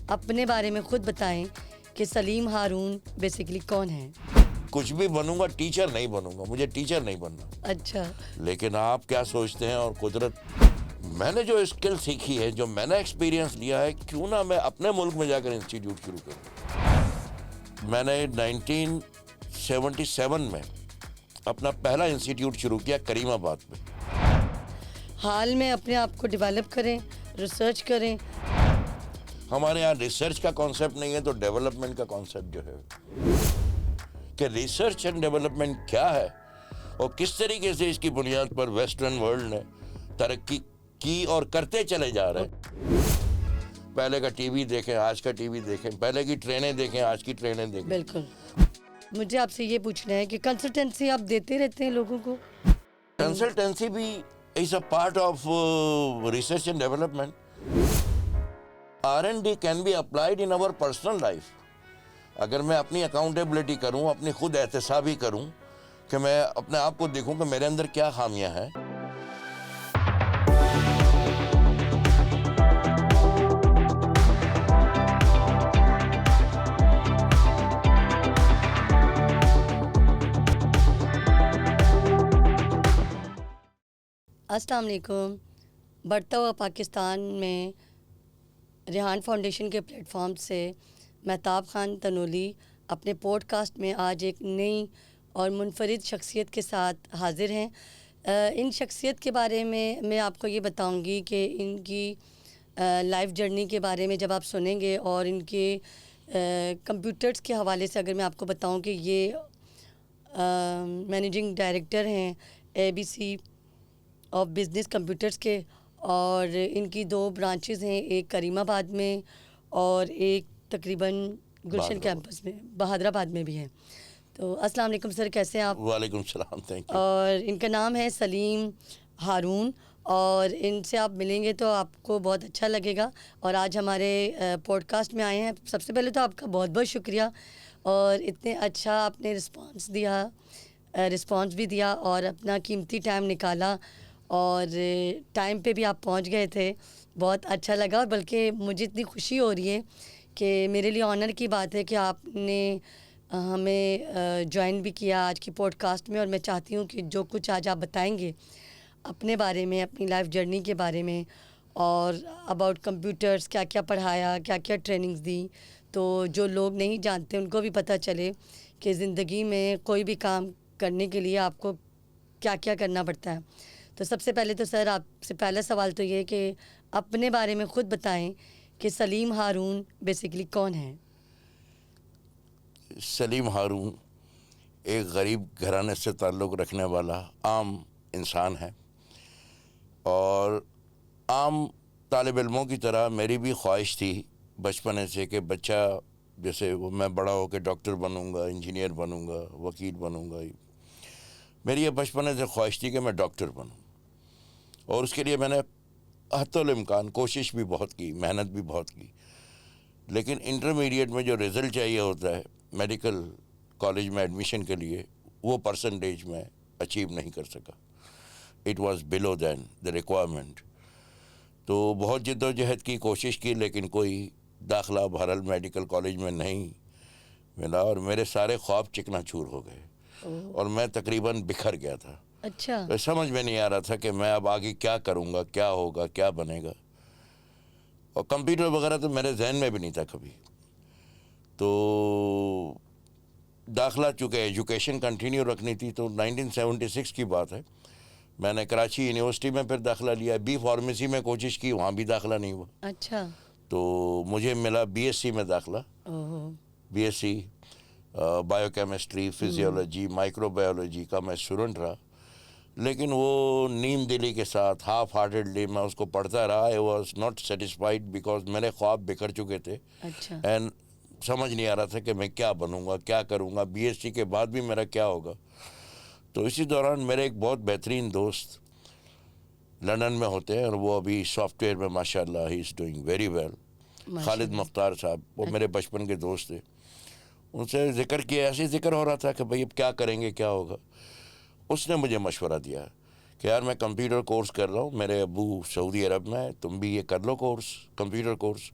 اپنے بارے میں خود بتائیں کہ سلیم ہارون بیسیکلی کون ہے؟ کچھ بھی بنوں گا، ٹیچر نہیں بنوں گا، مجھے ٹیچر نہیں بننا. اچھا. لیکن آپ کیا سوچتے ہیں اور قدرت، میں نے جو اسکل سیکھی ہے، جو میں نے ایکسپیرینس لیا ہے، کیوں نہ میں اپنے ملک میں جا کر انسٹیٹیوٹ شروع کروں. میں نے 1977 میں اپنا پہلا انسٹیٹیوٹ شروع کیا کریم آباد میں. حال میں اپنے آپ کو ڈیولپ کریں، ریسرچ کریں. ہمارے یہاں ریسرچ کا کانسیپٹ نہیں ہے تو ڈیولپمنٹ کا کانسیپٹ جو ہے کہ ریسرچ اینڈ ڈیولپمنٹ کیا ہے اور کس طریقے سے اس کی بنیاد پر ویسٹرن ورلڈ نے ترقی کی اور کرتے چلے جا رہے ہیں. پہلے کا ٹی وی دیکھیں، آج کا ٹی وی دیکھیں، پہلے کی ٹرینیں دیکھیں، آج کی ٹرینیں دیکھیں. بالکل. مجھے آپ سے یہ پوچھنا ہے کہ کنسلٹنسی آپ دیتے رہتے ہیں لوگوں کو؟ کنسلٹنسی بھی is a part of research and development. R&D can be applied in our personal life. اگر میں اپنی اکاؤنٹیبلٹی کروں، اپنی خود احتسابی کروں کہ میں اپنے آپ کو دیکھوں کہ میرے اندر کیا خامیاں ہیں. السلام علیکم. بڑھتا ہوا پاکستان میں ریحان فاؤنڈیشن کے پلیٹ فارم سے مہتاب خان تنولی اپنے پوڈ کاسٹ میں آج ایک نئی اور منفرد شخصیت کے ساتھ حاضر ہیں. ان شخصیت کے بارے میں آپ کو یہ بتاؤں گی کہ ان کی لائف جرنی کے بارے میں جب آپ سنیں گے اور ان کے کمپیوٹرز کے حوالے سے اگر میں آپ کو بتاؤں کہ یہ مینیجنگ ڈائریکٹر ہیں ABC آف بزنس کمپیوٹرز کے، اور ان کی 2 برانچز ہیں، ایک کریم آباد میں اور ایک تقریباً گلشن کیمپس میں بہادر آباد میں بھی ہے. تو السلام علیکم سر، کیسے ہیں آپ؟ وعلیکم السلام. Thank you. اور ان کا نام ہے سلیم ہارون، اور ان سے آپ ملیں گے تو آپ کو بہت اچھا لگے گا. اور آج ہمارے پوڈ کاسٹ میں آئے ہیں. سب سے پہلے تو آپ کا بہت بہت شکریہ، اور اتنے اچھا آپ نے رسپانس بھی دیا اور اپنا قیمتی ٹائم نکالا، اور ٹائم پہ بھی آپ پہنچ گئے تھے. بہت اچھا لگا، اور بلکہ مجھے اتنی خوشی ہو رہی ہے کہ میرے لیے آنر کی بات ہے کہ آپ نے ہمیں جوائن بھی کیا آج کی پوڈ کاسٹ میں. اور میں چاہتی ہوں کہ جو کچھ آج آپ بتائیں گے اپنے بارے میں، اپنی لائف جرنی کے بارے میں، اور اباؤٹ کمپیوٹرز، کیا کیا پڑھایا، کیا کیا ٹریننگز دیں، تو جو لوگ نہیں جانتے ان کو بھی پتہ چلے کہ زندگی میں کوئی بھی کام کرنے کے لیے آپ کو کیا کیا کرنا پڑتا ہے. تو سب سے پہلے تو سر آپ سے پہلا سوال تو یہ کہ اپنے بارے میں خود بتائیں کہ سلیم ہارون بیسیکلی کون ہے؟ سلیم ہارون ایک غریب گھرانے سے تعلق رکھنے والا عام انسان ہے، اور عام طالب علموں کی طرح میری بھی خواہش تھی بچپنے سے کہ بچہ جیسے میں بڑا ہو کے ڈاکٹر بنوں گا، انجینئر بنوں گا، وکیل بنوں گا. میری یہ بچپنے سے خواہش تھی کہ میں ڈاکٹر بنوں، اور اس کے لیے میں نے حتی الامکان کوشش بھی بہت کی، محنت بھی بہت کی. لیکن انٹرمیڈیٹ میں جو رزلٹ چاہیے ہوتا ہے میڈیکل کالج میں ایڈمیشن کے لیے، وہ پرسنٹیج میں اچیو نہیں کر سکا. It was below then the requirement. تو بہت جد و جہد کی کوشش کی، لیکن کوئی داخلہ بہرحال میڈیکل کالج میں نہیں ملا، اور میرے سارے خواب چکنا چور ہو گئے، اور میں تقریباً بکھر گیا تھا. اچھا. تو سمجھ میں نہیں آ رہا تھا کہ میں اب آگے کیا کروں گا، کیا ہوگا، کیا بنے گا. اور کمپیوٹر وغیرہ تو میرے ذہن میں بھی نہیں تھا کبھی. تو داخلہ چونکہ ایجوکیشن کنٹینیو رکھنی تھی، تو 1976 کی بات ہے، میں نے کراچی یونیورسٹی میں پھر داخلہ لیا. بی فارمیسی میں کوشش کی، وہاں بھی داخلہ نہیں ہوا. اچھا. تو مجھے ملا BSc میں داخلہ. BSc bio chemistry, physiology, micro biology کا میں اسٹوڈنٹ رہا. لیکن وہ نیم دلی کے ساتھ ہاف ہارٹیڈلی میں اس کو پڑھتا رہا. I was not satisfied because میرے خواب بکھر چکے تھے. اچھا. اینڈ سمجھ نہیں آ رہا تھا کہ میں کیا بنوں گا، کیا کروں گا، BSc کے بعد بھی میرا کیا ہوگا. تو اسی دوران میرے ایک بہت بہترین دوست لندن میں ہوتے ہیں، اور وہ ابھی سافٹ ویئر میں ماشاء اللہ ہی از ڈوئنگ ویری ویل. خالد مختار صاحب، وہ میرے بچپن کے دوست تھے. ان سے ذکر کیا، ایسے ذکر ہو رہا تھا کہ بھئی اب کیا کریں گے، کیا ہوگا. اس نے مجھے مشورہ دیا کہ یار میں کمپیوٹر کورس کر رہا ہوں، میرے ابو سعودی عرب میں، تم بھی یہ کر لو کورس، کمپیوٹر کورس.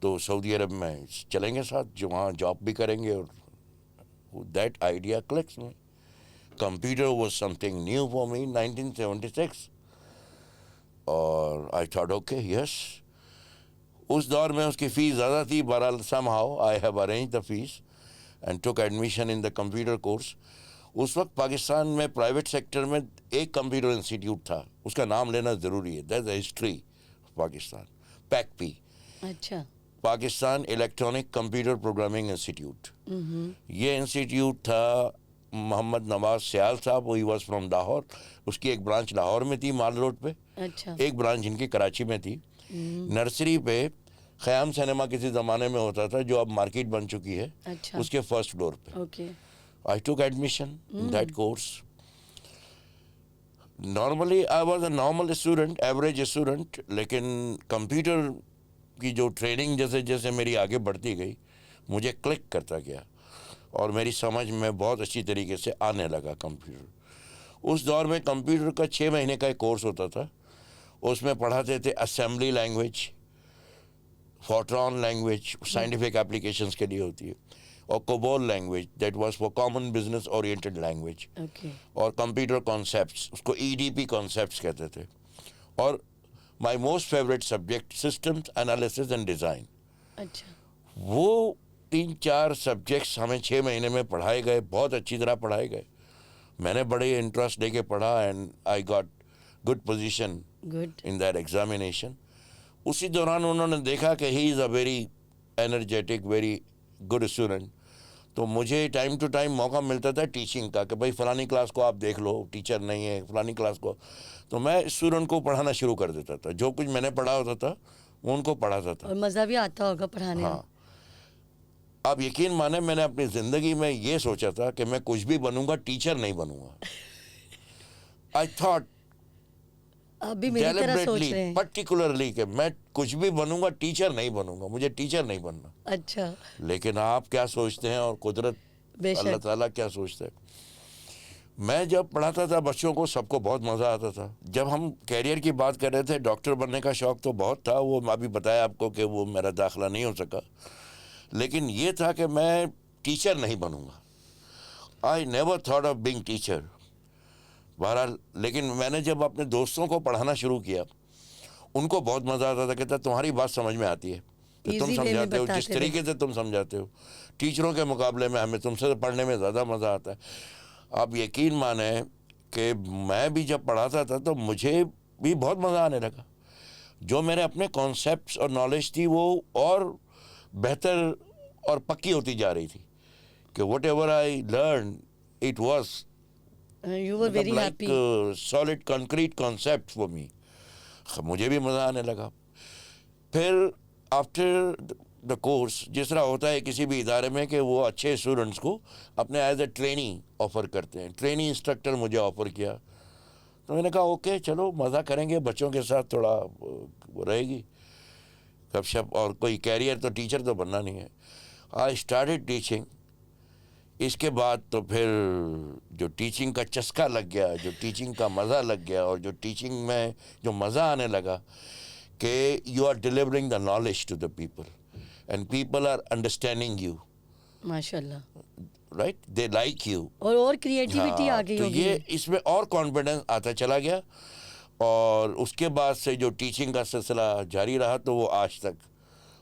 تو سعودی عرب میں چلیں گے ساتھ, جو وہاں جاب بھی کریں گے. اور دیٹ آئیڈیا کلکس میں. Computer was some thing new for me 1976, اور آئی تھاٹ اوکے یس. اس دور میں اس کی فیس زیادہ تھی, بہرحال somehow I have arrange the fee and took admission in the computer course. اس وقت پاکستان میں پرائیویٹ سیکٹر میں ایک کمپیوٹر انسٹیٹیوٹ تھا, اس کا نام لینا ضروری ہے, that's a history of Pakistan, پیک پی, اچھا. Pakistan electronic computer programming institute. یہ انسٹیٹیوٹ تھا محمد نواز سیال صاحب, ہی واز فرام لاہور. اس کی ایک برانچ لاہور میں تھی مال روڈ پہ, اچھا. ایک برانچ ان کی کراچی میں تھی. نرسری پہ خیام سنیما کسی زمانے میں ہوتا تھا, جو اب مارکیٹ بن چکی ہے, اچھا. اس کے فرسٹ فلور پہ. Okay. I took admission in that course. Normally I was a normal student, average student, لیکن کمپیوٹر کی جو ٹریننگ جیسے جیسے میری آگے بڑھتی گئی, مجھے کلک کرتا گیا اور میری سمجھ میں بہت اچھی طریقے سے آنے لگا کمپیوٹر. اس دور میں کمپیوٹر کا 6 مہینے کا ایک کورس ہوتا تھا. اس میں پڑھاتے تھے assembly language, Fortran language scientific applications کے لیے ہوتی ہے, اور COBOL language that was for common business oriented language, اور کمپیوٹر کانسیپٹس, اس کو EDP کانسیپٹس کہتے تھے. اور my most favourite subject systems analysis and design. اچھا. وہ 3-4 سبجیکٹس ہمیں 6 مہینے میں پڑھائے گئے, بہت اچھی طرح پڑھائے گئے. میں نے بڑے انٹرسٹ لے کے پڑھا and I got good position in that examination. اسی دوران انہوں نے دیکھا کہ he is a very energetic, very good student. تو مجھے ٹائم ٹو ٹائم موقع ملتا تھا ٹیچنگ کا, کہ بھائی فلانی کلاس کو آپ دیکھ لو, ٹیچر نہیں ہے فلانی کلاس کو. تو میں اسٹوڈنٹ کو پڑھانا شروع کر دیتا تھا, جو کچھ میں نے پڑھا ہوتا تھا وہ ان کو پڑھاتا تھا. اور مزہ بھی آتا ہوگا پڑھانے میں. ہاں, آپ یقین مانیں میں نے اپنی زندگی میں یہ سوچا تھا کہ میں کچھ بھی بنوں گا, ٹیچر نہیں بنوں گا. آئی تھاٹ آپ بھی میری طرح سوچ رہے ہیں. پرٹیکولرلی کہ میں کچھ بھی بنوں گا, ٹیچر نہیں بنوں گا, مجھے ٹیچر نہیں بننا. اچھا. لیکن آپ کیا سوچتے ہیں اور قدرت اللہ تعالیٰ کیا سوچتا ہے. میں جب پڑھاتا تھا بچوں کو, سب کو بہت مزہ آتا تھا. جب ہم کیریئر کی بات کر رہے تھے, ڈاکٹر بننے کا شوق تو بہت تھا, وہ ابھی بتایا آپ کو کہ وہ میرا داخلہ نہیں ہو سکا. لیکن یہ تھا کہ میں ٹیچر نہیں بنوں گا. I never thought of being teacher. بہرحال لیکن میں نے جب اپنے دوستوں کو پڑھانا شروع کیا, ان کو بہت مزہ آتا تھا. کہتا تمہاری بات سمجھ میں آتی ہے, کہ تم سمجھاتے ہو جس طریقے سے تم سمجھاتے ہو, ٹیچروں کے مقابلے میں ہمیں تم سے پڑھنے میں زیادہ مزہ آتا ہے. آپ یقین مانیں کہ میں بھی جب پڑھاتا تھا تو مجھے بھی بہت مزہ آنے لگا. جو میرے اپنے کانسیپٹس اور نالج تھی وہ اور بہتر اور پکی ہوتی جا رہی تھی, کہ what ever I learn it was like solid concrete concept for me. مجھے بھی مزہ آنے لگا. پھر آفٹر دا کورس, جس طرح ہوتا ہے کسی بھی ادارے میں کہ وہ اچھے اسٹوڈنٹس کو اپنے ایز اے ٹرینی آفر کرتے ہیں, ٹرینی انسٹرکٹر مجھے آفر کیا. تو میں نے کہا اوکے چلو مزہ کریں گے, بچوں کے ساتھ تھوڑا وہ رہے گی گپ شپ, اور کوئی کیریئر تو ٹیچر تو بننا نہیں ہے. I started teaching. اس کے بعد تو پھر جو ٹیچنگ کا چسکا لگ گیا, جو ٹیچنگ کا مزہ لگ گیا, اور جو ٹیچنگ میں جو مزہ آنے لگا کہ you are delivering the knowledge to the people and people are understanding you. ماشاء اللہ. Right, they like you. اور کریٹیوٹی آ گئی تو ہوگی. یہ اس میں اور کانفیڈنس آتا چلا گیا, اور اس کے بعد سے جو ٹیچنگ کا سلسلہ جاری رہا تو وہ آج تک,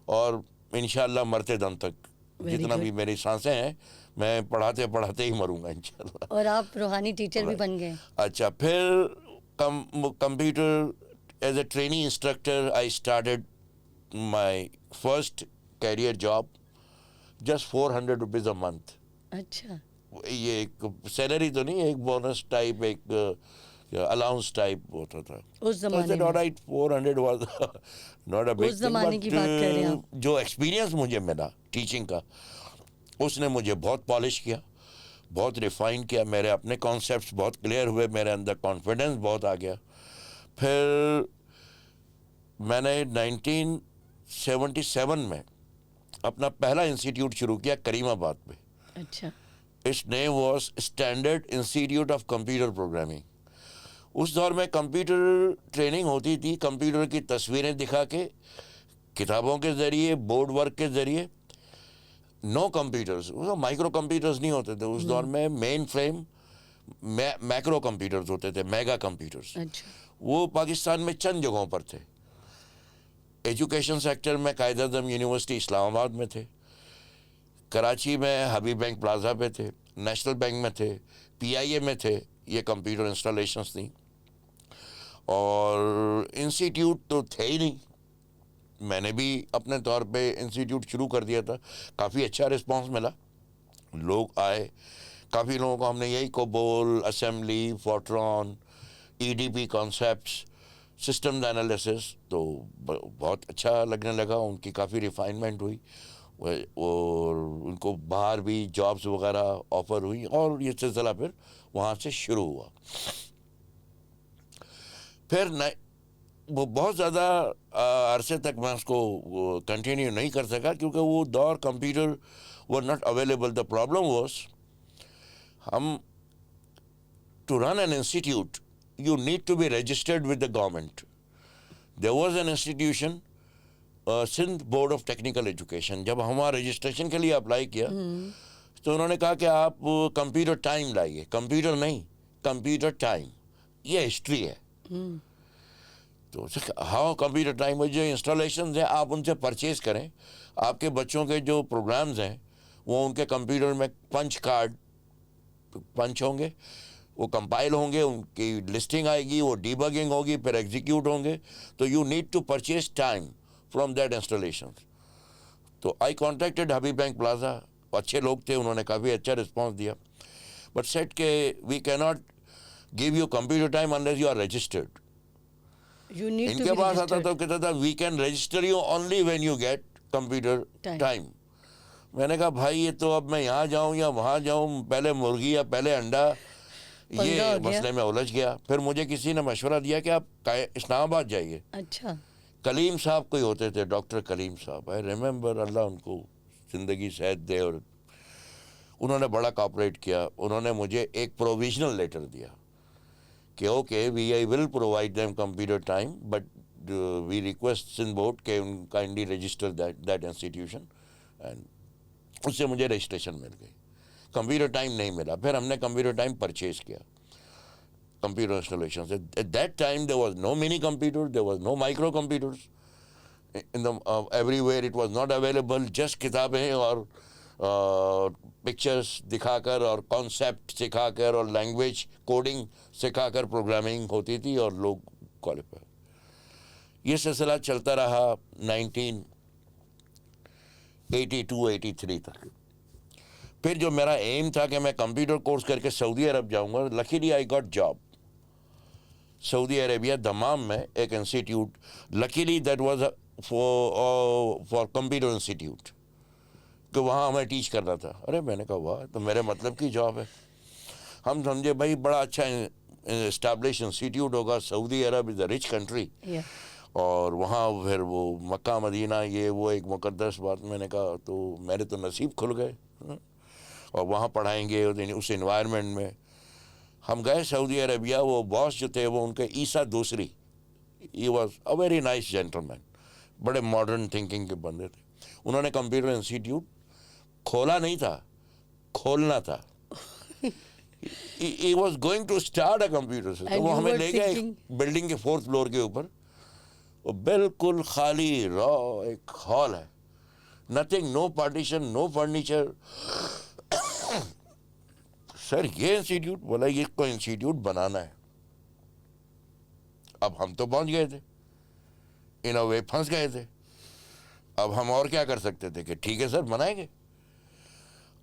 اور انشاءاللہ مرتے دم تک جتنا بھی میری سانسیں ہیں میں پڑھاتے پڑھاتے ہی مروں گا انشاءاللہ. اور آپ روحانی ٹیچر بھی بن گئے. اچھا, پھر computer as a training instructor I started my first career job, just 400 rupees a month. اچھا. یہ ایک سیلری تو نہیں, ایک بونس ٹائپ, ایک الاؤنس ٹائپ ہوتا تھا اس زمانے میں. 400 واز ناٹ اے بگ اس زمانے کی بات کر رہے ہیں آپ. جو ایکسپیرینس مجھے ملا ٹیچنگ کا, اس نے مجھے بہت پالش کیا, بہت ریفائن کیا, میرے اپنے کانسیپٹس بہت کلیئر ہوئے, میرے اندر کانفیڈنس بہت آ گیا. پھر میں نے 1977 میں اپنا پہلا انسٹیٹیوٹ شروع کیا کریم آباد میں. اچھا. Its name was standard institute of computer programming. اس دور میں کمپیوٹر ٹریننگ ہوتی تھی, کمپیوٹر کی تصویریں دکھا کے کتابوں کے ذریعے, بورڈ ورک کے ذریعے. نو کمپیوٹرز, مائکرو کمپیوٹرز نہیں ہوتے تھے اس دور میں, مین فریم میکرو کمپیوٹرز ہوتے تھے, میگا کمپیوٹرز. اچھا. وہ پاکستان میں چند جگہوں پر تھے. ایجوکیشن سیکٹر میں قائد اعظم یونیورسٹی اسلام آباد میں تھے, کراچی میں حبیب بینک پلازا پہ تھے, نیشنل بینک میں تھے, پی آئی اے میں تھے. یہ کمپیوٹر انسٹالیشنز تھیں. اور انسٹیٹیوٹ تو تھے ہی نہیں. میں نے بھی اپنے طور پہ انسٹیٹیوٹ شروع کر دیا تھا. کافی اچھا رسپانس ملا, لوگ آئے, کافی لوگوں کو ہم نے یہی COBOL, assembly, Fortran, E D P concepts, systems analysis, تو بہت اچھا لگنے لگا. ان کی کافی ریفائنمنٹ ہوئی اور ان کو باہر بھی جابس وغیرہ آفر ہوئی, اور یہ سلسلہ پھر وہاں سے شروع ہوا. پھر وہ بہت زیادہ عرصے تک میں اس کو کنٹینیو نہیں کر سکا کیونکہ وہ دور computer were not available. The problem was, ہم to run an institute you need to be registered with the government. There was an institution, Sindh board of technical education. جب ہمارا رجسٹریشن کے لیے اپلائی کیا تو انہوں نے کہا کہ آپ کمپیوٹر ٹائم لائیے. کمپیوٹر نہیں, کمپیوٹر ٹائم, یہ ہسٹری ہے. تو ہاؤ کمپیوٹر ٹائم, جو انسٹالیشنز ہیں آپ ان سے پرچیز کریں. آپ کے بچوں کے جو پروگرامز ہیں وہ ان کے کمپیوٹر میں پنچ کارڈ پنچ ہوں گے, وہ کمپائل ہوں گے, ان کی لسٹنگ آئے گی, وہ ڈیبگنگ ہوگی, پھر ایگزیکیوٹ ہوں گے. تو you need to purchase time from that installation. تو I contacted Habib bank plaza, اچھے لوگ تھے, انہوں نے کافی اچھا رسپانس دیا, بٹ سیٹ کہ we can not give you computer time unless you are registered. ان کے پاس آتا تو کہتا تھا we can register you only when you get computer time. میں نے کہا بھائی یہ تو اب میں یہاں جاؤں یا وہاں جاؤں, پہلے مرغی یا پہلے انڈا, یہ مسئلے میں الجھ گیا. پھر مجھے کسی نے مشورہ دیا کہ آپ اسلام آباد جائیے. اچھا. کلیم صاحب کوئی ہوتے تھے, ڈاکٹر کلیم صاحب, آئی ریممبر, اللہ ان کو زندگی صحت دے, اور انہوں نے بڑا کوآپریٹ کیا. انہوں نے مجھے ایک پروویژنل لیٹر دیا کہ okay we I will provide them computer time but we request Sindh board کہ ان kindly register that institution. And اس سے مجھے رجسٹریشن مل گئی. کمپیوٹر ٹائم نہیں ملا. پھر ہم نے کمپیوٹر ٹائم پرچیز کیا, کمپیوٹر انسٹالیشن سے. At that time there was no mini computer, there was no micro computers everywhere. It was not available. Just کتابیں اور پکچرس دکھا کر اور کانسیپٹ سکھا کر اور لینگویج کوڈنگ سکھا کر پروگرامنگ ہوتی تھی اور لوگ کوالیفائی. یہ سلسلہ چلتا رہا 1982-83 تک. پھر جو میرا ایم تھا کہ میں کمپیوٹر کورس کر کے سعودی عرب جاؤں گا, luckily I got job Saudi Arabia Dammam میں ایک institute. Luckily that was for computer institute, کہ وہاں ہمیں ٹیچ کرنا تھا. ارے میں نے کہا واہ, تو میرے مطلب کی جاب ہے. ہم سمجھے بھائی بڑا اچھا اسٹیبلش انسٹیٹیوٹ ہوگا, سعودی عرب از اے رچ کنٹری, اور وہاں پھر وہ مکہ مدینہ یہ وہ ایک مقدس بات. میں نے کہا تو میرے تو نصیب کھل گئے, اور وہاں پڑھائیں گے اس انوائرمنٹ میں. ہم گئے سعودی عربیہ. وہ باس جو تھے وہ ان کے عیسیٰ دوسری, he was a very nice gentleman, بڑے ماڈرن تھنکنگ کے بندے تھے. انہوں نے کمپیوٹر انسٹیٹیوٹ کھولا نہیں تھا, کھولنا تھا. He was going to start a computer system. وہ ہمیں لے گئے بلڈنگ کے 4th فلور کے اوپر, وہ بالکل خالی را ایک ہال ہے, نتھنگ, نو پارٹیشن, نو فرنیچر. سر یہ انسٹیٹیوٹ, بولا یہ کوئی انسٹیٹیوٹ بنانا ہے. اب ہم تو پہنچ گئے تھے, ان اے وے پھنس گئے تھے. اب ہم اور کیا کر سکتے تھے کہ ٹھیک ہے سر بنائیں گے.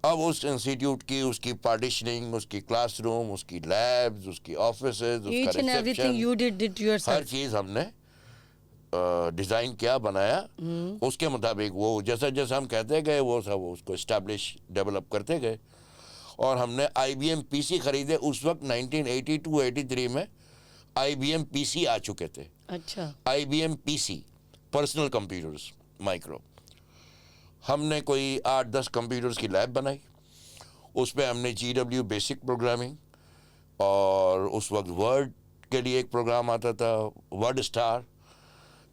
اب اس انسٹیٹیوٹ کی, اس کی پارٹیشننگ, اس کی کلاس روم, اس کی لیبز, اس کی آفیسز, اس کا ریسیپشن, ہر چیز ہم نے ڈیزائن کیا, بنایا. اس کے مطابق وہ جیسا جیسا ہم کہتے گئے وہ سب اس کو اسٹیبلش ڈیولپ کرتے گئے. اور ہم نے آئی بی ایم پی سی خریدے. اس وقت 1982-83 میں آئی بی ایم پی سی آ چکے تھے. اچھا. آئی بی ایم پی سی, پرسنل کمپیوٹرز, مائکرو. ہم نے کوئی 8-10 کمپیوٹرز کی لیب بنائی. اس پہ ہم نے جی ڈبلیو بیسک پروگرامنگ, اور اس وقت ورڈ کے لیے ایک پروگرام آتا تھا ورڈ اسٹار,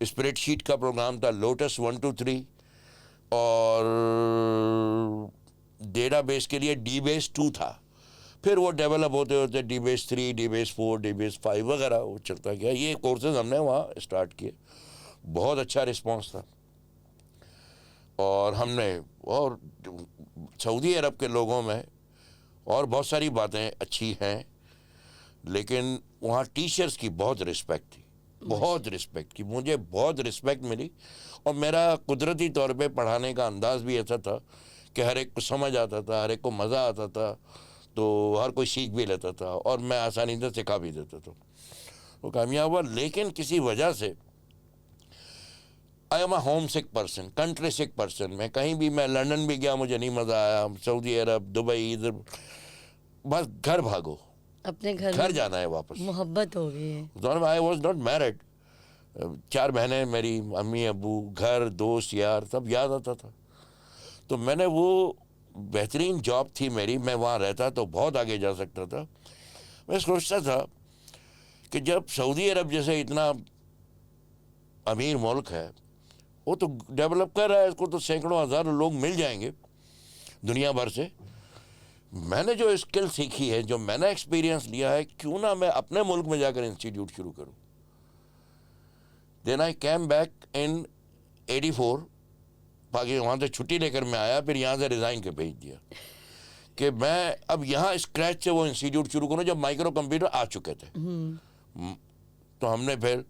اسپریڈ شیٹ کا پروگرام تھا لوٹس 123 اور ڈیٹا بیس کے لیے ڈی بیس 2 تھا. پھر وہ ڈیولپ ہوتے ہوتے ڈی بیس 3 ڈی بیس 4 ڈی بیس 5 وغیرہ وہ چلتا گیا. یہ کورسز ہم نے وہاں اسٹارٹ کیے, بہت اچھا رسپانس تھا. اور ہم نے اور سعودی عرب کے لوگوں میں اور بہت ساری باتیں اچھی ہیں, لیکن وہاں ٹیچرس کی بہت رسپیکٹ تھی, بہت رسپیکٹ کی. مجھے بہت رسپیکٹ ملی, اور میرا قدرتی طور پہ پڑھانے کا انداز بھی ایسا تھا کہ ہر ایک کو سمجھ آتا تھا, ہر ایک کو مزہ آتا تھا, تو ہر کوئی سیکھ بھی لیتا تھا, اور میں آسانی سے سکھا بھی دیتا تھا. وہ کامیاب ہوا. لیکن کسی وجہ سے آئی ایم اے ہوم سک پرسن, کنٹری سک پرسن. میں کہیں بھی, میں لنڈن بھی گیا, مجھے نہیں مزہ آیا, سعودی عرب, دبئی, ادھر بس گھر بھاگو, اپنے گھر گھر جانا ہے واپس. محبت ہو گئی ہے. آئی واز ناٹ میرڈ, 4 بہنیں میری, امی ابو, گھر, دوست یار سب یاد آتا تھا. تو میں نے وہ بہترین جاب تھی میری, میں وہاں رہتا تو بہت آگے جا سکتا تھا. میں سوچتا تھا کہ جب سعودی عرب جیسے اتنا امیر ملک ہے, وہ تو ڈیولپ کر رہا ہے, اس کو تو سینکڑوں ہزاروں لوگ مل جائیں گے دنیا بھر سے. میں نے جو اسکل سیکھی ہے, جو میں نے ایکسپیرینس لیا ہے, کیوں نہ میں اپنے ملک میں جا کر انسٹیٹیوٹ شروع کروں. دین آئی کیم بیک ان 84, وہاں سے چھٹی لے کر میں آیا, پھر یہاں سے ریزائن کے بھیج دیا کہ میں اب یہاں اسکریچ سے وہ انسٹیٹیوٹ شروع کروں, جب مائکرو کمپیوٹر آ چکے تھے. تو ہم نے پھر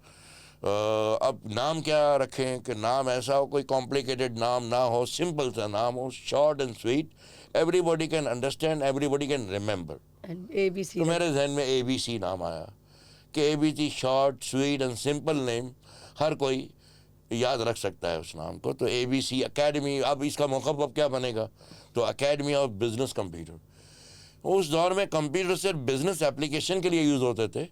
اب نام کیا رکھیں کہ نام ایسا ہو, کوئی کمپلیکیٹڈ نام نہ ہو, سمپل سا نام ہو, short and sweet, everybody can understand, everybody can remember. تو میرے ذہن میں ABC نام آیا کہ ABC, short sweet and simple name, ہر کوئی یاد رکھ سکتا ہے اس نام کو. تو ABC اکیڈمی, اب اس کا مخفف کیا بنے گا, تو اکیڈمی آف بزنس کمپیوٹر. اس دور میں کمپیوٹر صرف بزنس ایپلیکیشن کے لیے یوز ہوتے تھے,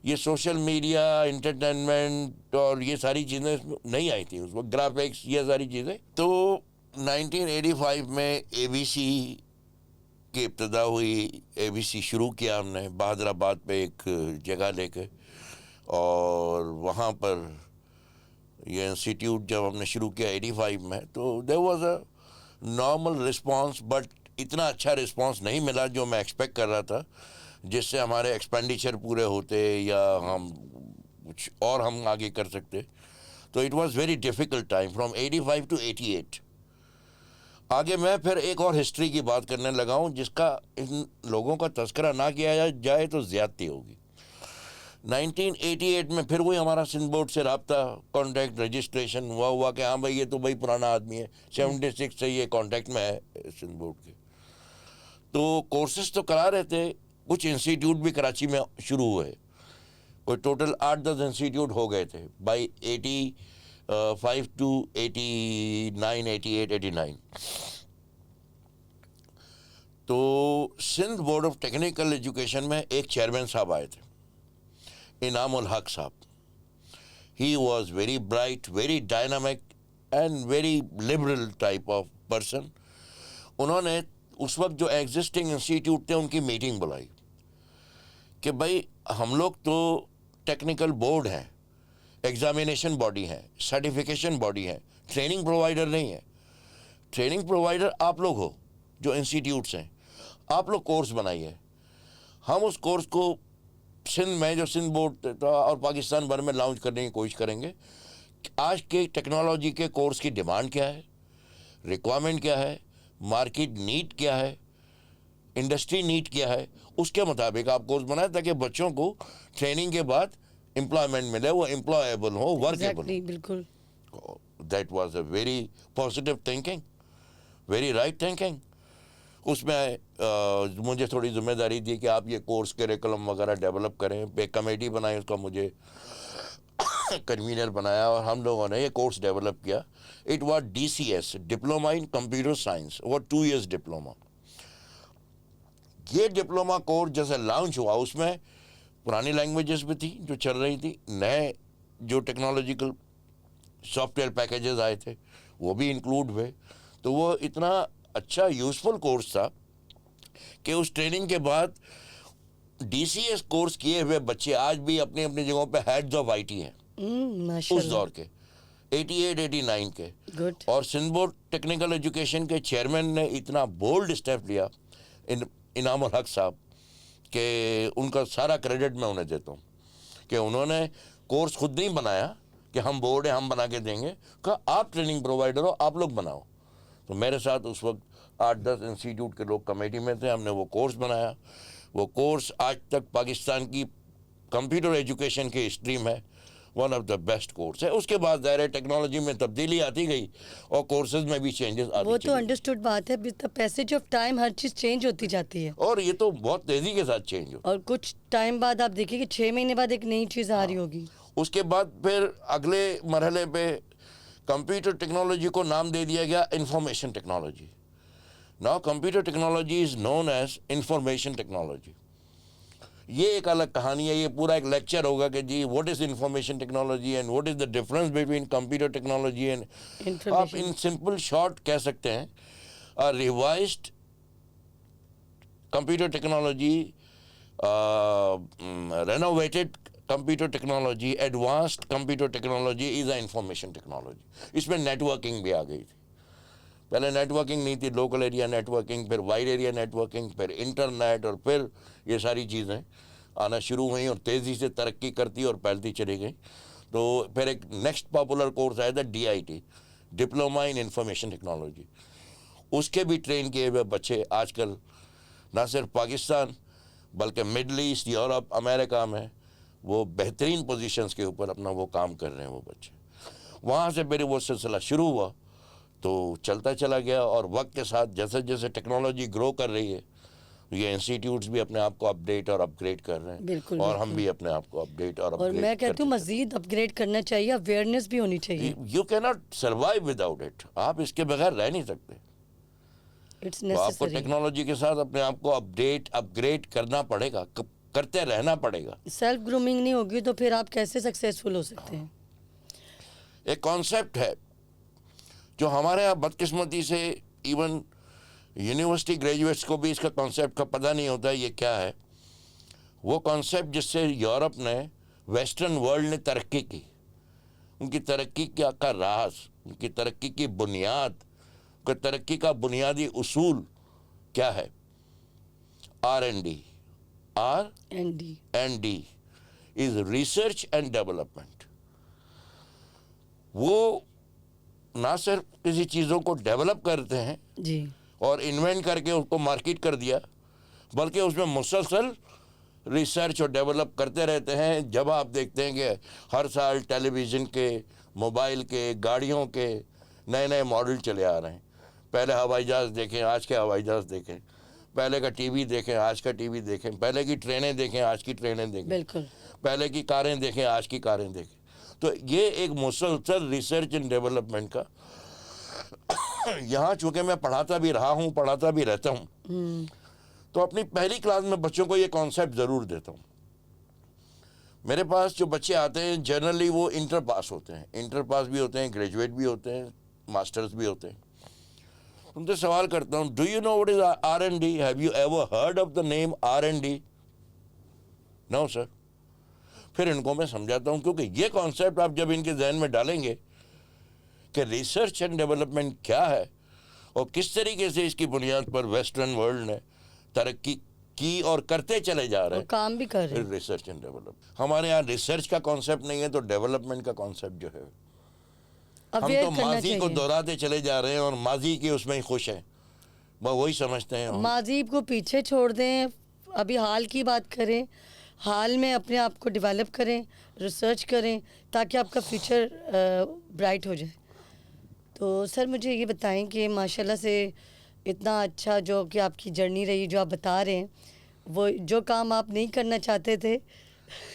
یہ سوشل میڈیا, انٹرٹینمنٹ اور یہ ساری چیزیں نہیں آئی تھیں اس وقت, گرافکس, یہ ساری چیزیں. تو 1985 میں ABC کی ابتدا ہوئی. ABC شروع کیا ہم نے بہادر آباد پہ ایک جگہ لے کے, اور وہاں پر یہ انسٹیٹیوٹ جب ہم نے شروع کیا 85 میں, تو there was a normal response, but اتنا اچھا رسپانس نہیں ملا جو میں ایکسپیکٹ کر رہا تھا, جس سے ہمارے ایکسپینڈیچر پورے ہوتے یا ہم کچھ اور ہم آگے کر سکتے. تو it was very difficult time from 85 to 88. آگے میں پھر ایک اور ہسٹری کی بات کرنے لگا ہوں, جس کا ان لوگوں کا تذکرہ نہ کیا جائے تو زیادتی ہوگی. 1988 میں پھر وہی ہمارا سندھ بورڈ سے رابطہ, کانٹیکٹ رجسٹریشن ہوا کہ ہاں بھائی یہ تو بھائی پرانا آدمی ہے, 76 سے یہ کانٹیکٹ میں ہے سندھ بورڈ کے. تو کورسز تو کرا رہے تھے, کچھ انسٹیٹیوٹ بھی کراچی میں شروع ہوئے, کوئی ٹوٹل 8-10 انسٹیٹیوٹ ہو گئے تھے بائی 85 ٹو 89, 88, 89. تو Sindh board of technical education میں ایک چیئرمین صاحب آئے تھے, انعام الحق صاحب. He was very bright, very dynamic and very liberal type of person. انہوں نے اس وقت جو ایگزسٹنگ انسٹیٹیوٹ تھے ان کی میٹنگ بلائی کہ بھائی ہم لوگ تو ٹیکنیکل بورڈ ہیں, ایگزامینیشن باڈی ہیں, سرٹیفیکیشن باڈی ہیں, ٹریننگ پرووائڈر نہیں ہے. ٹریننگ پرووائڈر آپ لوگ ہو جو انسٹیٹیوٹس ہیں, آپ لوگ کورس بنائیے. ہم اس کورس کو سندھ میں, جو سندھ بورڈ تھا اور پاکستان بھر میں لانچ کرنے کی کوشش کریں گے. آج کے ٹیکنالوجی کے کورس کی ڈیمانڈ کیا ہے, ریکوائرمنٹ کیا ہے, مارکیٹ نیڈ کیا ہے, انڈسٹری نیڈ کیا ہے, اس کے مطابق آپ کورس بنائیں تاکہ بچوں کو ٹریننگ کے بعد امپلائمنٹ ملے, وہ امپلائیبل ہو, ورکیبل ہو. بالکل. That was a very positive thinking, very right thinking. اس میں مجھے تھوڑی ذمہ داری دی کہ آپ یہ کورس کریکلم وغیرہ ڈیولپ کریں. ایک کمیٹی بنائی, اس کا مجھے کنوینر بنایا, اور ہم لوگوں نے یہ کورس ڈیولپ کیا. It was DCS, diploma in computer science, وہ 2 years ڈپلوما. یہ ڈپلوما کورس جیسے لانچ ہوا, اس میں پرانی لینگویجز بھی تھی جو چل رہی تھی, نئے جو ٹیکنالوجیکل سافٹ ویئر پیکیجز آئے تھے وہ بھی انکلوڈ ہوئے. تو وہ اتنا اچھا یوزفل کورس تھا کہ اس ٹریننگ کے بعد DCS کورس کیے ہوئے بچے آج بھی اپنی اپنی جگہوں پہ ہیڈز آف IT ہیں. ماشاء اس اللہ. دور کے 88-89 کے. گڈ. اور سندھ بورڈ ٹیکنیکل ایجوکیشن کے چیئرمین نے اتنا بولڈ اسٹیپ لیا انعام الحق صاحب کہ ان کا سارا کریڈٹ میں انہیں دیتا ہوں کہ انہوں نے کورس خود نہیں بنایا کہ ہم بورڈ ہیں ہم بنا کے دیں گے, کہا آپ ٹریننگ پرووائڈر ہو آپ لوگ بناؤ. تو میرے ساتھ اس وقت 8-10 انسٹیٹیوٹ کے لوگ کمیٹی میں تھے, ہم نے وہ کورس بنایا. وہ کورس آج تک پاکستان کی کمپیوٹر ایجوکیشن کی ہسٹری میں one of the best course ہے. اس کے بعد ظاہر ٹیکنالوجی میں تبدیلی آتی گئی اور کورسز میں بھی چینجز آتی وہ چلی تو گئی. انڈرسٹوڈ بات ہے, پیسج آف ٹائم ہر چیز چینج ہوتی جاتی ہے, اور یہ تو بہت تیزی کے ساتھ چینج ہو. اور کچھ ٹائم بعد آپ دیکھیں کہ 6 مہینے بعد ایک نئی چیز آ رہی ہوگی. اس کے بعد پھر اگلے مرحلے پہ کمپیوٹر ٹیکنالوجی کو نام دے دیا گیا information technology. Now computer technology is known as information technology. یہ ایک الگ کہانی ہے, یہ پورا ایک لیکچر ہوگا کہ جی what is information technology and what is the difference between computer technology and. آپ انفارمیشن ان سمپل شارٹ کہہ سکتے ہیں revised computer technology, renovated computer technology, advanced computer technology is a information technology. اس میں net working بھی آ گئی تھی. پہلے نیٹ ورکنگ نہیں تھی, لوکل ایریا نیٹ ورکنگ, پھر وائڈ ایریا نیٹ ورکنگ, پھر انٹرنیٹ, اور پھر یہ ساری چیزیں آنا شروع ہوئیں اور تیزی سے ترقی کرتی اور پھیلتی چلی گئیں. تو پھر ایک نیکسٹ پاپولر کورس آیا تھا DIT, diploma in information technology. اس کے بھی ٹرین کیے ہوئے بچے آج کل نہ صرف پاکستان بلکہ مڈل ایسٹ, یورپ, امریکہ میں وہ بہترین پوزیشنز کے اوپر اپنا وہ کام کر رہے ہیں وہ بچے. وہاں سے پھر وہ سلسلہ شروع ہوا تو چلتا چلا گیا, اور وقت کے ساتھ جیسے جیسے ٹیکنالوجی گرو کر رہی ہے یہ انسٹیٹیوٹس بھی اپنے آپ کو اپ ڈیٹ اور اپ گریڈ کر رہے ہیں, بالکل اور ہم بھی اپنے آپ کو اپ ڈیٹ اور اپ اور گریڈ میں کہتی ہوں مزید اپ گریڈ کرنا چاہیے, اویئرنیس بھی ہونی چاہیے. یو کی ناٹ سروائیو وداؤٹ اٹ. آپ اس کے بغیر رہ نہیں سکتے. اٹس تو آپ کو نیسسری. ٹیکنالوجی کے ساتھ اپنے آپ کو اپ ڈیٹ اپ گریڈ کرنا پڑے گا, کرتے رہنا پڑے گا. سیلف گرومنگ نہیں ہوگی تو پھر آپ کیسے سکسیزفل ہو سکتے ہیں؟ ایک کانسیپٹ ہے جو ہمارے یہاں بدقسمتی سے ایون یونیورسٹی گریجویٹس کو بھی اس کا کانسیپٹ کا پتہ نہیں ہوتا ہے یہ کیا ہے. وہ کانسیپٹ جس سے یورپ نے, ویسٹرن ورلڈ نے ترقی کی, ان کی ترقی کا راز, ان کی ترقی کی بنیاد, ان کی ترقی کا بنیادی اصول کیا ہے؟ R&D. R&D is research and development. وہ نہ صرف کسی چیزوں کو ڈیولپ کرتے ہیں جی, اور انوینٹ کر کے اس کو مارکیٹ کر دیا, بلکہ اس میں مسلسل ریسرچ اور ڈیولپ کرتے رہتے ہیں. جب آپ دیکھتے ہیں کہ ہر سال ٹیلی ویژن کے, موبائل کے, گاڑیوں کے نئے نئے ماڈل چلے آ رہے ہیں. پہلے ہوائی جہاز دیکھیں, آج کے ہوائی جہاز دیکھیں, پہلے کا ٹی وی دیکھیں, آج کا ٹی وی دیکھیں, پہلے کی ٹرینیں دیکھیں, آج کی ٹرینیں دیکھیں, بالکل. پہلے کی کاریں دیکھیں, آج کی کاریں دیکھیں. تو یہ ایک مسلسل ریسرچ اینڈ ڈیولپمنٹ کا یہاں چونکہ میں پڑھاتا بھی رہا ہوں, پڑھاتا بھی رہتا ہوں, تو اپنی پہلی کلاس میں بچوں کو یہ کانسیپٹ ضرور دیتا ہوں. میرے پاس جو بچے آتے ہیں جنرلی وہ انٹر پاس ہوتے ہیں, انٹر پاس بھی ہوتے ہیں, گریجویٹ بھی ہوتے ہیں, ماسٹرز بھی ہوتے ہیں. ان سے سوال کرتا ہوں, do you know what is R&D? Have you ever heard of the name R&D? No sir. پھر ان کو میں سمجھاتا ہوں, کیونکہ یہ کانسیپٹ آپ جب ان کے ذہن میں ڈالیں گے کہ ریسرچ اینڈ ڈیولپمنٹ کیا ہے اور کس طریقے سے اس کی بنیاد پر ویسٹرن ورلڈ نے ترقی کی اور کرتے چلے جا رہے اور ہیں, کام بھی کر رہے ہیں. Research and development. ہمارے یہاں ریسرچ کا کانسیپٹ نہیں ہے تو ڈیولپمنٹ کا کانسیپٹ جو ہے ہم اویئر تو کرنا ماضی کو چاہیے. دہراتے چلے جا رہے ہیں اور ماضی کے اس میں ہی خوش ہیں, وہ وہی سمجھتے ہیں. ماضی کو پیچھے چھوڑ دیں, ابھی حال کی بات کریں, حال میں اپنے آپ کو ڈیولپ کریں, ریسرچ کریں تاکہ آپ کا فیوچر برائٹ ہو جائے. تو سر مجھے یہ بتائیں کہ ماشاءاللہ سے اتنا اچھا جو کہ آپ کی جرنی رہی, جو آپ بتا رہے ہیں, وہ جو کام آپ نہیں کرنا چاہتے تھے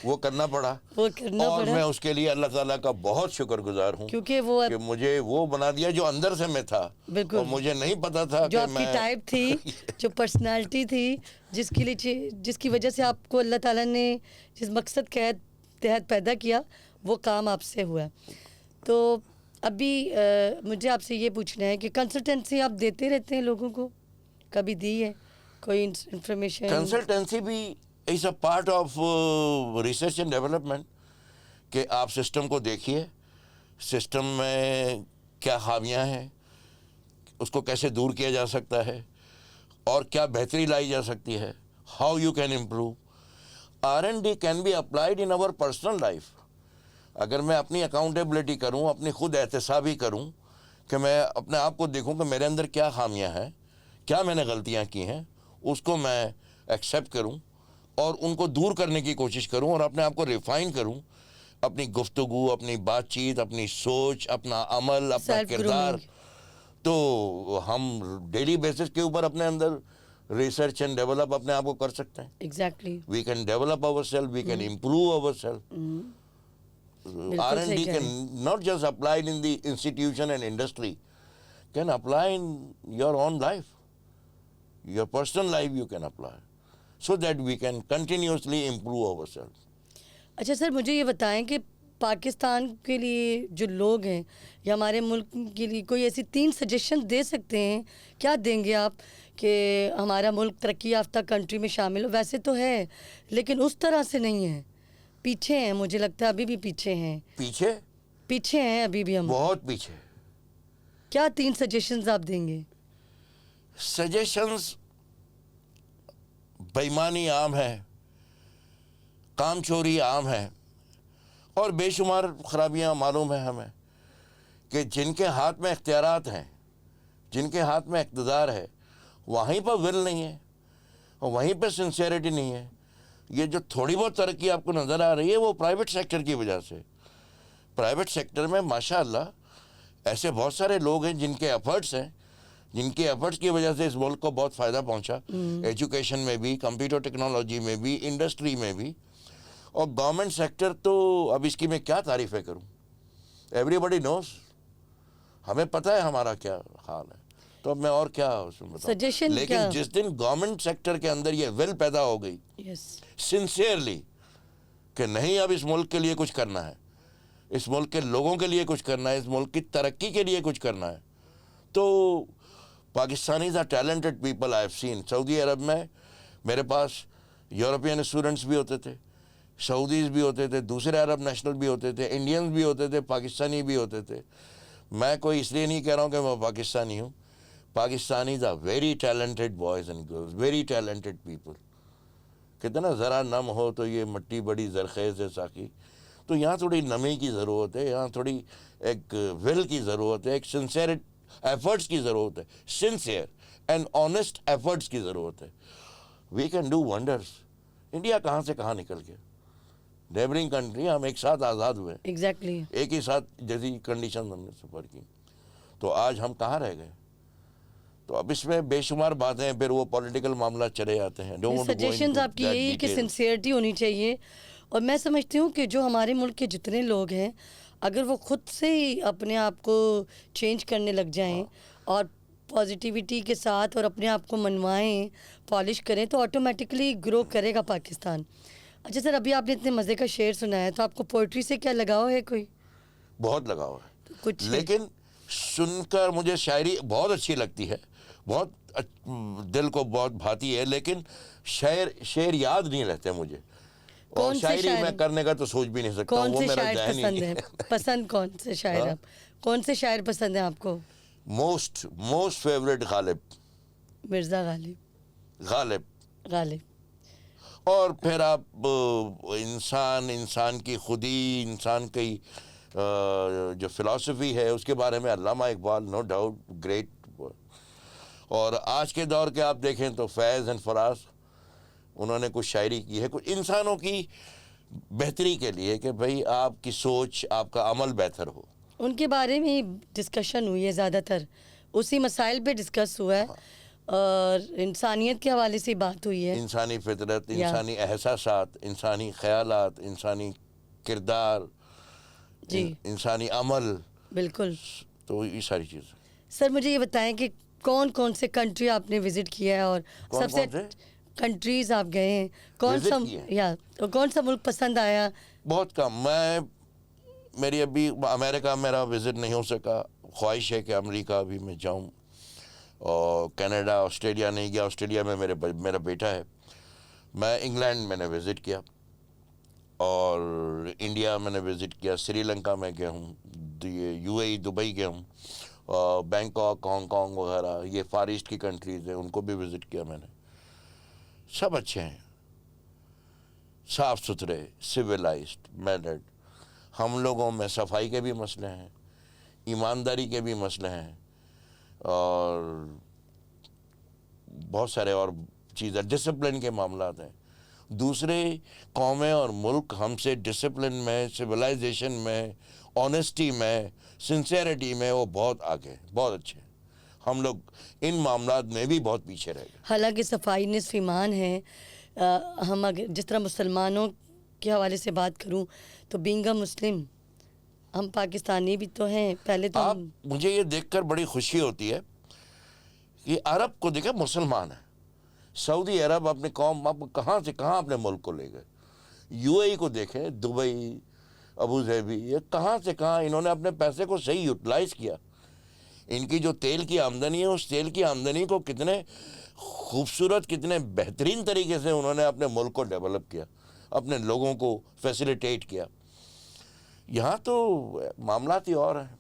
وہ کرنا پڑا, وہ کرنا اور پڑا, میں اس کے لیے اللہ تعالیٰ کا بہت شکر گزار ہوں کیونکہ وہ کہ مجھے وہ بنا دیا جو اندر سے میں تھا, بالکل اور مجھے نہیں پتا تھا جو کہ آپ کی میں ٹائپ تھی, جو پرسنالٹی تھی, جس کے لیے جس کی وجہ سے آپ کو اللہ تعالیٰ نے جس مقصد کے تحت پیدا کیا وہ کام آپ سے ہوا. تو ابھی مجھے آپ سے یہ پوچھنا ہے کہ کنسلٹنسی آپ دیتے رہتے ہیں لوگوں کو, کبھی دی ہے کوئی انفارمیشن؟ کنسلٹنسی بھی is a part of research and development, کہ آپ سسٹم کو دیکھیے, سسٹم میں کیا خامیاں ہیں, اس کو کیسے دور کیا جا سکتا ہے, اور کیا بہتری لائی جا سکتی ہے, how you can improve. R&D can be applied in our personal life. اگر میں اپنی اکاؤنٹیبلٹی کروں, اپنی خود احتسابی کروں, کہ میں اپنے آپ کو دیکھوں کہ میرے اندر کیا خامیاں ہیں, کیا میں نے غلطیاں کی ہیں, اس کو میں ایکسیپٹ کروں اور ان کو دور کرنے کی کوشش کروں, اور اپنے آپ کو ریفائن کروں, اپنی گفتگو, اپنی بات چیت, اپنی سوچ, اپنا عمل, اپنا سیلف کردار, گرومنگ. تو ہم ڈیلی بیسس کے اوپر اپنے اندر ریسرچ اینڈ ڈیولپ اپنے آپ کو کر سکتے ہیں. Exactly. We can develop ourselves, we can improve ourselves. بالکل صحیح R&D کہہ رہے ہیں. can not just applied in the institution and industry, can apply in your own life. Your personal life you can apply, so that we can continuously improve ourselves. اچھا سر, مجھے یہ بتائیں کہ پاکستان کے لیے جو لوگ ہیں یا ہمارے ملک کے لیے کوئی ایسی 3 سجیشن دے سکتے ہیں, کیا دیں گے آپ کہ ہمارا ملک ترقی یافتہ کنٹری میں شامل ہو؟ ویسے تو ہے لیکن اس طرح سے نہیں ہے, پیچھے ہیں, مجھے لگتا ہے ابھی بھی پیچھے ہیں. پیچھے ہیں ابھی بھی ہم, بہت پیچھے. کیا 3 سجیشنز آپ دیں گے؟ سجیشنز, بےایمانی عام ہے, کام چوری عام ہے, اور بے شمار خرابیاں معلوم ہیں ہمیں, کہ جن کے ہاتھ میں اختیارات ہیں, جن کے ہاتھ میں اقتدار ہے, وہیں پر ول نہیں ہے, اور وہیں پہ سنسیئرٹی نہیں ہے. یہ جو تھوڑی بہت ترقی آپ کو نظر آ رہی ہے وہ پرائیویٹ سیکٹر کی وجہ سے. پرائیویٹ سیکٹر میں ماشاءاللہ ایسے بہت سارے لوگ ہیں جن کے ایفرٹس ہیں, جن کے ایفرٹس کی وجہ سے اس ملک کو بہت فائدہ پہنچا, ایجوکیشن میں بھی, کمپیوٹر ٹیکنالوجی میں بھی, انڈسٹری میں بھی. اور گورنمنٹ سیکٹر تو اب اس کی میں کیا تعریفیں کروں, ایوری بڈی نوز, ہمیں پتہ ہے ہمارا کیا حال ہے, تو اب میں اور کیا اس میں بتاؤں. سجیشن لیکن کیا؟ جس دن گورنمنٹ سیکٹر کے اندر یہ ول پیدا ہو گئی سنسیئرلی کہ نہیں اب اس ملک کے لیے کچھ کرنا ہے, اس ملک کے لوگوں کے لیے کچھ کرنا ہے, اس ملک کی ترقی کے لیے کچھ کرنا ہے, تو Pakistanis are talented people. I have seen Saudi Arab میں میرے پاس یورپین اسٹوڈنٹس بھی ہوتے تھے, سعودیز بھی ہوتے تھے, دوسرے عرب نیشنل بھی ہوتے تھے, انڈینز بھی ہوتے تھے, پاکستانی بھی ہوتے تھے. میں کوئی اس لیے نہیں کہہ رہا ہوں کہ میں پاکستانی ہوں. Pakistanis are very talented boys and girls, very talented people. کہتے ہیں نا ذرا نم ہو تو یہ مٹی بڑی زرخیز ہے ساقی. تو یہاں تھوڑی نمی کی ضرورت ہے, یہاں تھوڑی ایک ول کی ضرورت ہے, ایک سنسیئر ایفرٹس کی ضرورت ہے, سنسیئر اینڈ آنیسٹ ایفرٹس کی ضرورت ہے. We can do wonders. India کہاں سے کہاں نکل گیا, نیبرنگ کنٹری, ہم ایک ساتھ آزاد ہوئے, ایگزیکٹلی, ایک ہی ساتھ جیسی کنڈیشن ہم نے سفر کی, تو آج ہم کہاں رہ گئے. تو اب اس میں بے شمار باتیں, پھر وہ پولیٹیکل معاملہ چلے جاتے ہیں. سجیشنز آپ کی یہی کہ سنسیئرٹی ہونی چاہیے. اور میں سمجھتی ہوں کہ جو ہمارے ملک کے جتنے لوگ ہیں, اگر وہ خود سے ہی اپنے آپ کو چینج کرنے لگ جائیں اور پازیٹیوٹی کے ساتھ اور اپنے آپ کو منوائیں, پالش کریں, تو آٹومیٹکلی گرو کرے گا پاکستان. اچھا سر, ابھی آپ نے اتنے مزے کا شعر سنایا, تو آپ کو پوئٹری سے کیا لگاؤ ہے؟ کوئی بہت لگاؤ ہے کچھ؟ لیکن سن کر مجھے شاعری بہت اچھی لگتی ہے, بہت دل کو بہت بھاتی ہے, لیکن شعر یاد نہیں رہتے مجھے, اور شاعری میں کرنے کا تو سوچ بھی نہیں سکتا. کون وہ سے میرا شاعر ذہن پسند ہی ہے؟ پسند کون سے شاعر آپ, کون سے شاعر پسند ہیں آپ کو؟ موسٹ فیوریٹ غالب, مرزا غالب. غالب. اور پھر آپ انسان کی خودی, انسان کی جو فلاسفی ہے اس کے بارے میں علامہ اقبال, نو ڈاؤٹ گریٹ. اور آج کے دور کے آپ دیکھیں تو فیض اینڈ فراز, انہوں نے کچھ شاعری کی ہے کچھ انسانوں کی بہتری کے لیے, کہ بھئی آپ کی سوچ, آپ کا عمل بہتر ہو. ان کے بارے میں ہی ڈسکشن ہوئی ہے زیادہ تر, اسی مسائل پہ ڈسکس ہوا ہے, اور انسانیت کے حوالے سے بات ہوئی ہے. انسانی فطرت, انسانی احساسات, انسانی خیالات, انسانی کردار, جی انسانی عمل, بالکل. تو یہ ساری چیزیں. سر مجھے یہ بتائیں کہ کون سے کنٹری آپ نے وزٹ کیا ہے, اور سب سے کنٹریز آپ گئے ہیں, کون سا ملک پسند آیا؟ بہت کم. میری ابھی امریکہ میرا وزٹ نہیں ہو سکا, خواہش ہے کہ امریکہ بھی میں جاؤں, اور کینیڈا, آسٹریلیا نہیں گیا, آسٹریلیا میں میرا بیٹا ہے. میں انگلینڈ میں نے وزٹ کیا, اور انڈیا میں نے وزٹ کیا، سری لنکا میں گیا ہوں، یو اے ای دبئی گیا ہوں، بینکاک، ہانگ کانگ وغیرہ، یہ فار ایسٹ کی کنٹریز ہیں، ان کو بھی وزٹ کیا میں نے. سب اچھے ہیں، صاف ستھرے، سویلائزڈ، مینرڈ. ہم لوگوں میں صفائی کے بھی مسئلے ہیں، ایمانداری کے بھی مسئلے ہیں، اور بہت سارے اور چیزیں، ڈسپلن کے معاملات ہیں. دوسرے قومیں اور ملک ہم سے ڈسپلن میں، سویلائزیشن میں، آنیسٹی میں، سنسیئرٹی میں وہ بہت آگے، بہت اچھے ہیں. ہم لوگ ان معاملات میں بھی بہت پیچھے رہ گئے. حالانکہ صفائی نصف ایمان ہے. ہم اگر جس طرح مسلمانوں کے حوالے سے بات کروں تو بینگ اے مسلم ہم پاکستانی بھی تو ہیں. پہلے تو آپ مجھے یہ دیکھ کر بڑی خوشی ہوتی ہے کہ عرب کو دیکھیں مسلمان ہیں. سعودی عرب اپنی قوم آپ کہاں سے کہاں اپنے ملک کو لے گئے. یو اے ای کو دیکھیں، دبئی، ابو ظہبی، یہ کہاں سے کہاں انہوں نے اپنے پیسے کو صحیح یوٹیلائز کیا. ان کی جو تیل کی آمدنی ہے، اس تیل کی آمدنی کو کتنے خوبصورت، کتنے بہترین طریقے سے انہوں نے اپنے ملک کو ڈیولپ کیا، اپنے لوگوں کو فیسیلیٹیٹ کیا. یہاں تو معاملات ہی اور ہیں،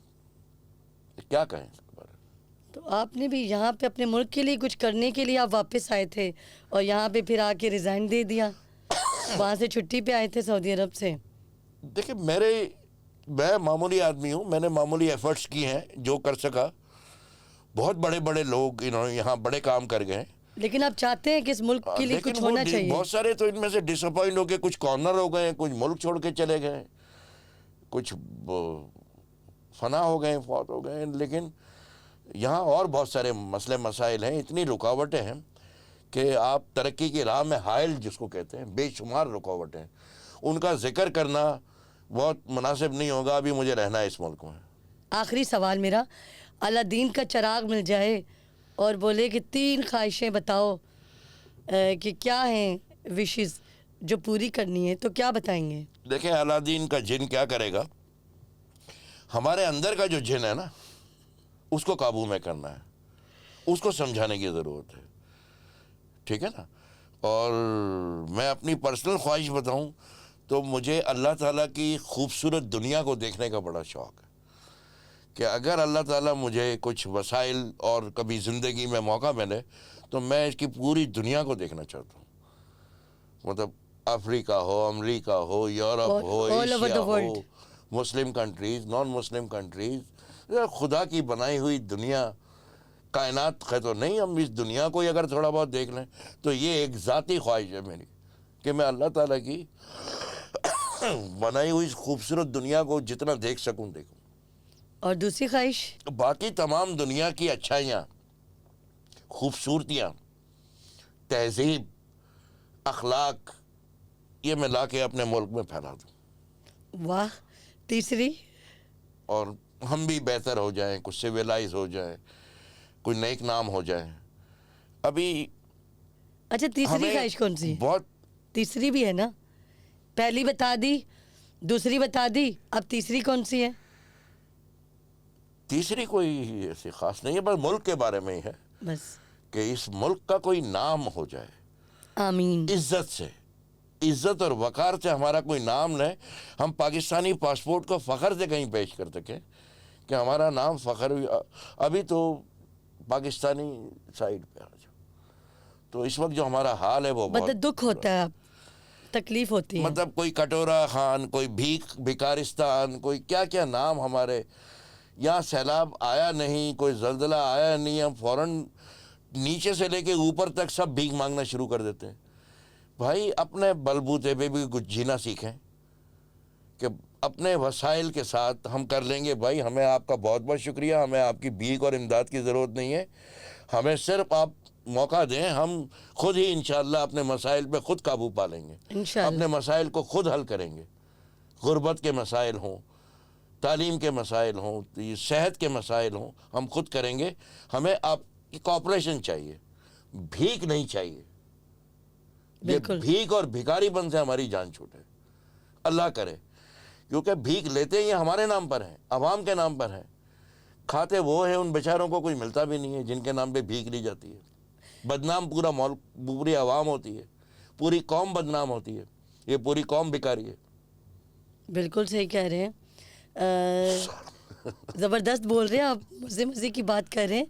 کیا کہیں اس کے بارے میں. تو آپ نے بھی یہاں پہ اپنے ملک کے لیے کچھ کرنے کے لیے آپ واپس آئے تھے اور یہاں پہ پھر آ کے ریزائن دے دیا. وہاں سے چھٹی پہ آئے تھے سعودی عرب سے. دیکھیں میں معمولی آدمی ہوں، میں نے معمولی ایفرٹس کی ہیں جو کر سکا. بہت بڑے بڑے لوگ انہوں نے یہاں بڑے کام کر گئے ہیں، لیکن آپ چاہتے ہیں کہ اس ملک کے لیے لیکن کچھ وہ ہونا چاہیے. بہت سارے تو ان میں سے ڈس اپوائنٹ ہو کے کچھ کارنر ہو گئے ہیں، کچھ ملک چھوڑ کے چلے گئے، کچھ فنا ہو گئے، فوت ہو گئے. لیکن یہاں اور بہت سارے مسئلے مسائل ہیں، اتنی رکاوٹیں ہیں کہ آپ ترقی کی راہ میں حائل جس کو کہتے ہیں، بے شمار رکاوٹیں. ان کا ذکر کرنا بہت مناسب نہیں ہوگا. ابھی مجھے رہنا ہے اس ملک میں. آخری سوال میرا، اللہ دین کا چراغ مل جائے اور بولے کہ 3 خواہشیں بتاؤ کہ کیا ہیں وشز جو پوری کرنی ہے، تو کیا بتائیں گے؟ دیکھیں الادین کا جن کیا کرے گا، ہمارے اندر کا جو جن ہے نا، اس کو قابو میں کرنا ہے، اس کو سمجھانے کی ضرورت ہے. ٹھیک ہے نا. اور میں اپنی پرسنل خواہش بتاؤں تو مجھے اللہ تعالیٰ کی خوبصورت دنیا کو دیکھنے کا بڑا شوق ہے کہ اگر اللہ تعالیٰ مجھے کچھ وسائل اور کبھی زندگی میں موقع ملے تو میں اس کی پوری دنیا کو دیکھنا چاہتا ہوں. مطلب افریقہ ہو، امریکہ ہو، یورپ ہو، all over ایشیا the ہو، world. مسلم کنٹریز، نان مسلم کنٹریز، خدا کی بنائی ہوئی دنیا، کائنات ہے تو نہیں. ہم اس دنیا کو ہی اگر تھوڑا بہت دیکھ لیں تو یہ ایک ذاتی خواہش ہے میری کہ میں اللہ تعالیٰ کی بنائی ہوئی اس خوبصورت دنیا کو جتنا دیکھ سکوں دیکھوں. اور دوسری خواہش؟ باقی تمام دنیا کی اچھائیاں، خوبصورتیاں، تہذیب، اخلاق، یہ میں لا کے اپنے ملک میں پھیلا دوں. واہ. تیسری؟ اور ہم بھی بہتر ہو جائیں، کچھ سویلائز ہو جائیں، کوئی نیک نام ہو جائے. ابھی اچھا تیسری ہمیں خواہش کون سی؟ بہت تیسری بھی ہے نا، پہلی بتا دی، دوسری بتا دی، اب تیسری کون سی ہے؟ تیسری کوئی ایسی خاص نہیں ہے، بس ملک کے بارے میں ہی ہے بس. کہ اس ملک کا کوئی نام ہو جائے، آمین. عزت سے، عزت اور وقار سے ہمارا کوئی نام لے. ہم پاکستانی پاسپورٹ کو فخر سے کہیں پیش کر سکیں کہ ہمارا نام فخر. ابھی تو پاکستانی سائڈ پہ آ جاؤ تو اس وقت جو ہمارا حال ہے وہ مطلب دکھ ہوتا ہے، تکلیف ہوتی ہے. مطلب کوئی کٹورا خان، کوئی بھکارستان، کوئی کیا کیا نام ہمارے یہاں. سیلاب آیا نہیں، کوئی زلزلہ آیا نہیں، ہم فوراً نیچے سے لے کے اوپر تک سب بھیک مانگنا شروع کر دیتے ہیں. بھائی اپنے بلبوتے پہ بھی کچھ جینا سیکھیں کہ اپنے وسائل کے ساتھ ہم کر لیں گے. بھائی ہمیں آپ کا بہت بہت شکریہ، ہمیں آپ کی بھیک اور امداد کی ضرورت نہیں ہے. ہمیں صرف آپ موقع دیں، ہم خود ہی انشاءاللہ اپنے مسائل پہ خود قابو پا لیں گے، انشاءاللہ. اپنے مسائل کو خود حل کریں گے. غربت کے مسائل ہوں، تعلیم کے مسائل ہوں، صحت کے مسائل ہوں، ہم خود کریں گے. ہمیں آپ کی کوآپریشن چاہیے، بھیک نہیں چاہیے. یہ بالکل. بھیک اور بھکاری بن سے ہماری جان چھوٹے، اللہ کرے. کیونکہ بھیک لیتے ہی ہمارے نام پر ہیں، عوام کے نام پر ہیں. کھاتے وہ ہیں، ان بیچاروں کو کوئی ملتا بھی نہیں ہے جن کے نام پہ بھیک لی جاتی ہے. بدنام پورا ملک، پوری عوام ہوتی ہے، پوری قوم بدنام ہوتی ہے. یہ پوری قوم بھکاری ہے. بالکل صحیح کہہ رہے ہیں. زبردست بول رہے ہیں آپ, مزے کی بات کر رہے ہیں.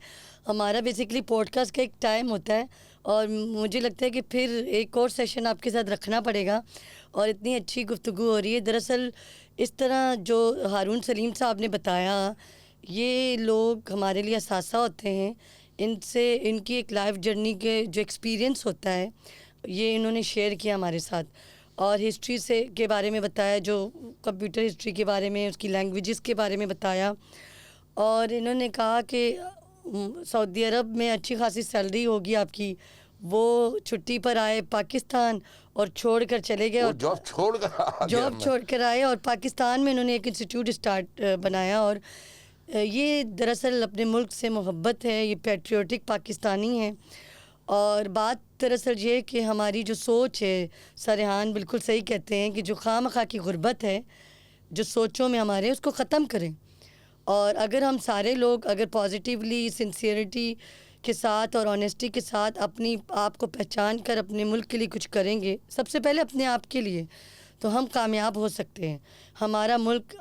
ہمارا بیسکلی پوڈ کاسٹ کا ایک ٹائم ہوتا ہے, اور مجھے لگتا ہے کہ پھر ایک اور سیشن آپ کے ساتھ رکھنا پڑے گا. اور اتنی اچھی گفتگو ہو رہی ہے. دراصل اس طرح جو ہارون سلیم صاحب نے بتایا, یہ لوگ ہمارے لیے اثاثہ ہوتے ہیں. ان سے ان کی ایک لائف جرنی کے جو ایکسپیرینس ہوتا ہے, یہ انہوں نے شیئر کیا ہمارے ساتھ. اور ہسٹری سے کے بارے میں بتایا, جو کمپیوٹر ہسٹری کے بارے میں, اس کی لینگویجز کے بارے میں بتایا. اور انہوں نے کہا کہ سعودی عرب میں اچھی خاصی سیلری ہوگی آپ کی. وہ چھٹی پر آئے پاکستان اور چھوڑ کر چلے گئے, اور جاب چھوڑ کر آ گیا. جاب چھوڑ کر آئے, اور پاکستان میں انہوں نے ایک انسٹیٹیوٹ بنایا. اور یہ دراصل اپنے ملک سے محبت ہے, یہ پیٹریوٹک پاکستانی ہیں. اور بات دراصل یہ کہ ہماری جو سوچ ہے, سرحان بالکل صحیح کہتے ہیں کہ جو خواہ مخواہ کی غربت ہے جو سوچوں میں ہمارے, اس کو ختم کریں. اور اگر ہم سارے لوگ اگر پازیٹیولی, سنسیئرٹی کے ساتھ اور آنیسٹی کے ساتھ اپنی آپ کو پہچان کر اپنے ملک کے لیے کچھ کریں گے, سب سے پہلے اپنے آپ کے لیے, تو ہم کامیاب ہو سکتے ہیں. ہمارا ملک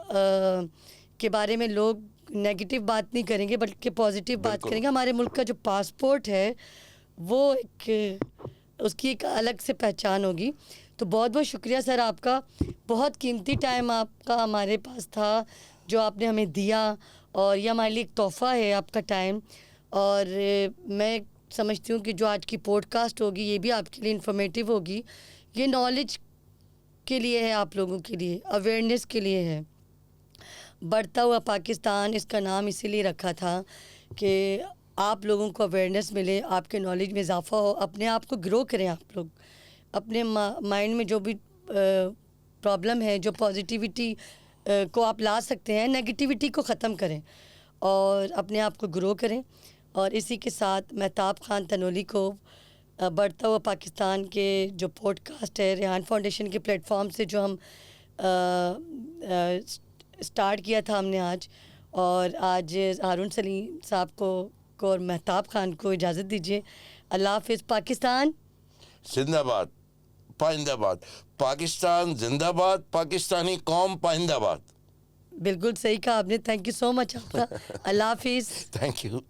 کے بارے میں لوگ نیگیٹو بات نہیں کریں گے بلکہ پازیٹیو بات کریں گے. ہمارے ملک کا جو پاسپورٹ ہے وہ ایک اس کی ایک الگ سے پہچان ہوگی. تو بہت بہت شکریہ سر آپ کا. بہت قیمتی ٹائم آپ کا ہمارے پاس تھا جو آپ نے ہمیں دیا, اور یہ ہمارے لیے ایک تحفہ ہے آپ کا ٹائم. اور میں سمجھتی ہوں کہ جو آج کی پوڈ کاسٹ ہوگی یہ بھی آپ کے لیے انفارمیٹیو ہوگی. یہ نالج کے لیے ہے, آپ لوگوں کے لیے اویئرنیس کے لیے ہے. بڑھتا ہوا پاکستان اس کا نام اسی لیے رکھا تھا کہ آپ لوگوں کو اویئرنیس ملے, آپ کے نالج میں اضافہ ہو, اپنے آپ کو گرو کریں. آپ لوگ اپنے مائنڈ میں جو بھی پرابلم ہے, جو پازیٹیوٹی کو آپ لا سکتے ہیں, نیگیٹیوٹی کو ختم کریں اور اپنے آپ کو گرو کریں. اور اسی کے ساتھ مہتاب خان تنولی کو بڑھتا ہوا پاکستان کے جو پوڈ کاسٹ ہے ریحان فاؤنڈیشن کے پلیٹ فارم سے جو ہم اسٹارٹ کیا تھا ہم نے آج, اور آج ہارون سلیم صاحب کو اور مہتاب خان کو اجازت دیجیے. اللہ حافظ. پاکستان زندہ باد, پائندہ باد. پاکستان زندہ باد, پاکستانی قوم پائندہ باد. بالکل صحیح کہا آپ نے. تھینک یو سو مچ آپ کا. اللہ حافظ. Thank you.